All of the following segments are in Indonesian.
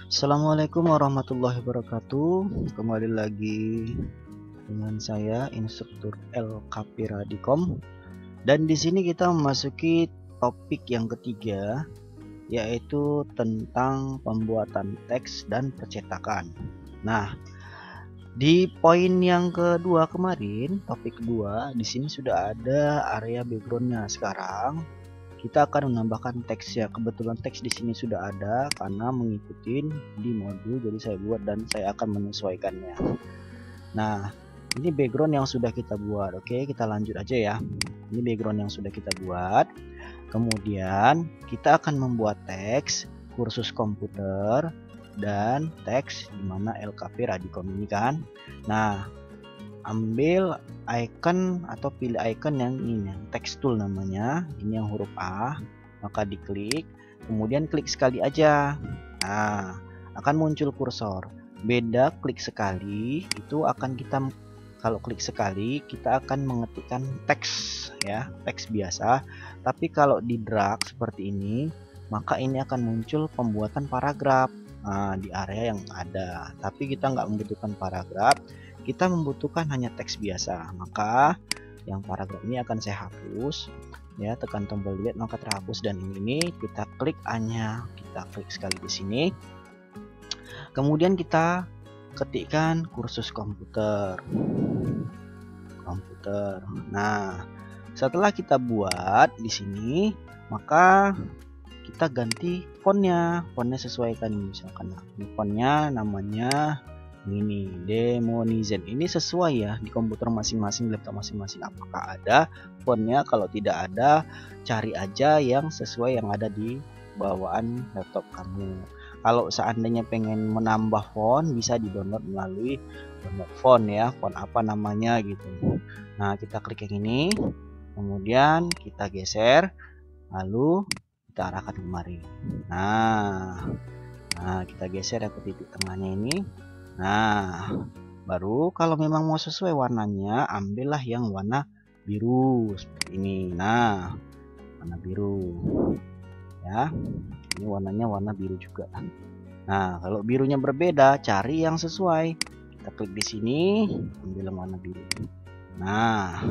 Assalamualaikum warahmatullahi wabarakatuh. Kembali lagi dengan saya instruktur LKP Radicom. Dan di sini kita memasuki topik yang ketiga, yaitu tentang pembuatan teks dan percetakan. Nah, di poin yang kedua kemarin, topik kedua, di sini sudah ada area backgroundnya. Sekarang kita akan menambahkan teks ya. Kebetulan teks di sini sudah ada karena mengikuti di modul, jadi saya buat dan saya akan menyesuaikannya. Nah, ini background yang sudah kita buat. Oke, kita lanjut aja ya. Ini background yang sudah kita buat. Kemudian kita akan membuat teks kursus komputer dan teks dimana LKP Radicom ini kan. Nah, ambil icon atau pilih icon yang ini, text tool namanya, ini yang huruf A, maka diklik, kemudian klik sekali aja. Nah, akan muncul kursor. Beda klik sekali, itu akan kita, kalau klik sekali kita akan mengetikkan teks ya, teks biasa. Tapi kalau di drag seperti ini, maka ini akan muncul pembuatan paragraf. Nah, di area yang ada, tapi kita nggak membutuhkan paragraf, kita membutuhkan hanya teks biasa. Maka yang paragraf ini akan saya hapus ya, tekan tombol delete maka terhapus. Dan ini kita klik hanya, kita klik sekali di sini, kemudian kita ketikkan kursus komputer. Nah, setelah kita buat di sini, maka kita ganti fontnya sesuaikan. Misalkan fontnya namanya ini Demonizen, ini sesuai ya di komputer masing-masing, laptop masing-masing apakah ada fontnya. Kalau tidak ada, cari aja yang sesuai yang ada di bawaan laptop kamu. Kalau seandainya pengen menambah font, bisa di download melalui download font ya, font apa namanya gitu. Nah, kita klik yang ini, kemudian kita geser, lalu kita arahkan kemari. Nah, kita geser ya ke titik tengahnya ini. Nah, baru kalau memang mau sesuai warnanya, ambillah yang warna biru seperti ini. Nah, warna biru ya, ini warnanya warna biru juga. Nah, kalau birunya berbeda, cari yang sesuai. Kita klik di sini, ambil warna biru. Nah,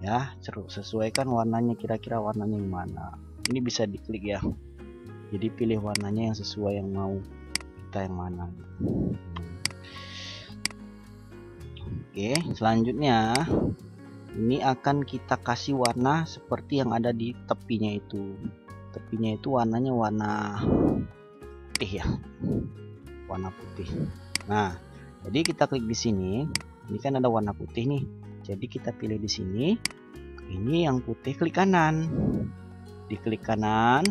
ya, sesuaikan warnanya, kira-kira warnanya yang mana. Ini bisa diklik ya, jadi pilih warnanya yang sesuai yang mau kita yang mana. Oke, selanjutnya ini akan kita kasih warna seperti yang ada di tepinya itu. Tepinya itu warnanya warna putih ya, warna putih. Nah, jadi kita klik di sini, ini kan ada warna putih nih, jadi kita pilih di sini, ini yang putih, klik kanan. Diklik kanan,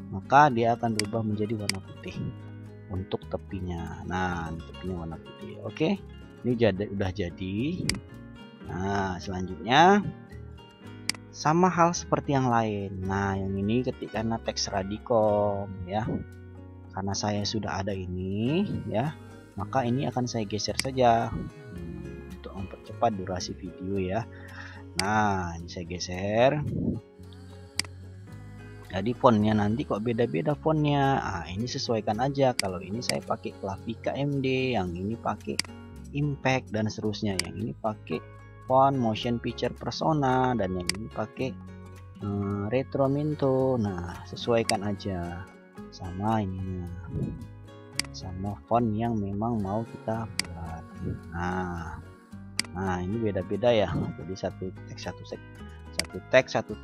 maka dia akan berubah menjadi warna putih untuk tepinya. Nah, tepinya warna putih. Oke, ini udah jadi. Nah, selanjutnya sama hal seperti yang lain. Nah, yang ini ketikkan teks Radicom ya, karena saya sudah ada ini ya, maka ini akan saya geser saja untuk mempercepat durasi video ya. Nah, ini saya geser. Jadi fontnya nanti kok beda-beda fontnya. Ini sesuaikan aja. Kalau ini saya pakai Clavika MD, yang ini pakai Impact dan seterusnya. Yang ini pakai font Motion Picture Persona, dan yang ini pakai Retro Minto. Nah, sesuaikan aja sama ininya, sama font yang memang mau kita buat. Nah, ini beda-beda ya. Jadi satu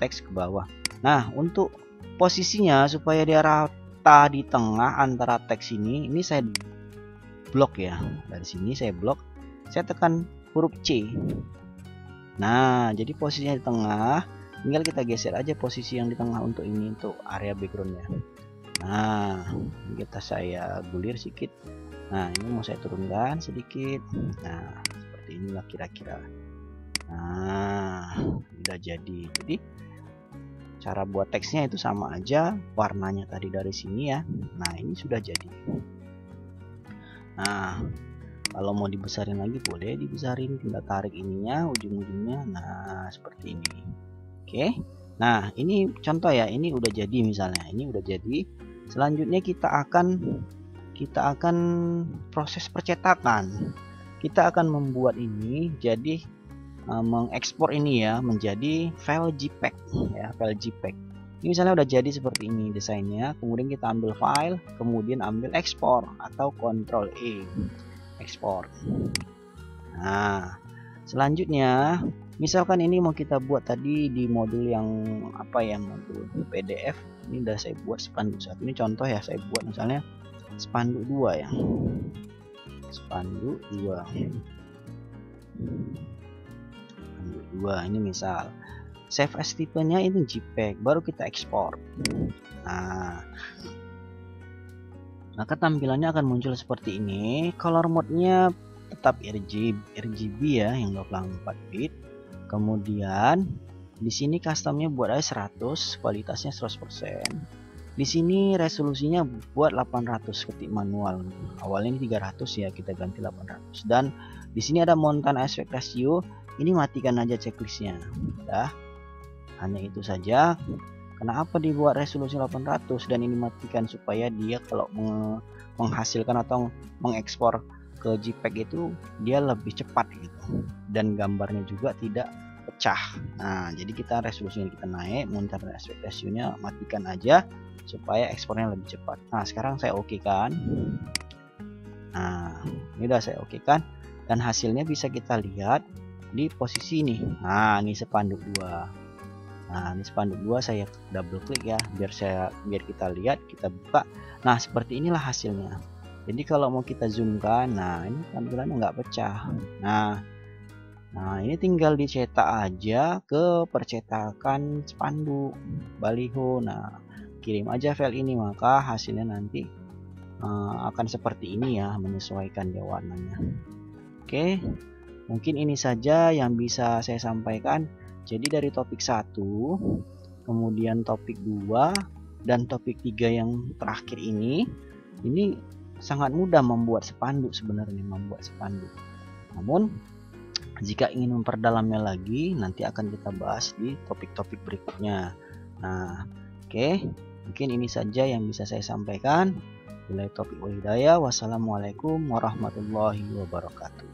teks ke bawah. Nah, untuk posisinya supaya dia rata di tengah antara teks ini saya blok ya. Dari sini saya blok, saya tekan huruf C. Nah, jadi posisinya di tengah, tinggal kita geser aja posisi yang di tengah untuk ini, untuk area backgroundnya. Nah, ini saya gulir sedikit. Nah, ini mau saya turunkan sedikit. Nah, seperti inilah kira-kira. Nah, udah jadi. Jadi cara buat teksnya itu sama aja, warnanya tadi dari sini ya. Nah, ini sudah jadi. Nah, kalau mau dibesarin lagi boleh dibesarin, tinggal tarik ininya, ujung-ujungnya. Nah, seperti ini. Oke. Nah, ini contoh ya, ini udah jadi misalnya, ini udah jadi. Selanjutnya kita akan proses percetakan. Kita akan membuat ini jadi mengekspor ini ya menjadi file JPEG ya, file JPEG. Ini misalnya udah jadi seperti ini desainnya, kemudian kita ambil file, kemudian ambil ekspor atau Ctrl E, ekspor. Nah, selanjutnya misalkan ini mau kita buat tadi di modul yang apa ya, modul PDF. Ini udah saya buat spanduk satu. Ini contoh ya, saya buat misalnya spanduk 2 ya, spanduk 2 ini misal save as tipenya ini JPEG, baru kita ekspor. Nah, maka tampilannya akan muncul seperti ini. Color mode-nya tetap RGB ya, yang 24 bit. Kemudian di sini customnya buat aja 100, kualitasnya 100%. Di sini resolusinya buat 800, ketik manual. Awalnya ini 300 ya, kita ganti 800. Dan di sini ada mountain aspect ratio, ini matikan aja checklistnya. Udah, hanya itu saja. Kenapa dibuat resolusi 800 dan ini matikan? Supaya dia kalau menghasilkan atau mengekspor ke JPEG itu dia lebih cepat gitu, dan gambarnya juga tidak pecah. Nah, jadi kita resolusinya kita naik, mountain aspect ratio-nya matikan aja supaya ekspornya lebih cepat. Nah, sekarang saya oke kan. Nah, ini udah saya oke kan, dan hasilnya bisa kita lihat di posisi ini. Nah, ini spanduk 2. Nah, ini spanduk 2 saya double klik ya, biar kita lihat, kita buka. Nah, seperti inilah hasilnya. Jadi kalau mau kita zoomkan, nah ini tampilannya nggak pecah. Nah, ini tinggal dicetak aja ke percetakan spanduk baliho. Nah, kirim aja file ini, maka hasilnya nanti akan seperti ini ya, menyesuaikan dia warnanya. Oke, mungkin ini saja yang bisa saya sampaikan. Jadi dari topik 1, kemudian topik 2, dan topik 3 yang terakhir ini sangat mudah membuat spanduk sebenarnya, Namun jika ingin memperdalamnya lagi, nanti akan kita bahas di topik-topik berikutnya. Nah, oke, mungkin ini saja yang bisa saya sampaikan. Bila topik wal hidayah, wassalamualaikum warahmatullahi wabarakatuh.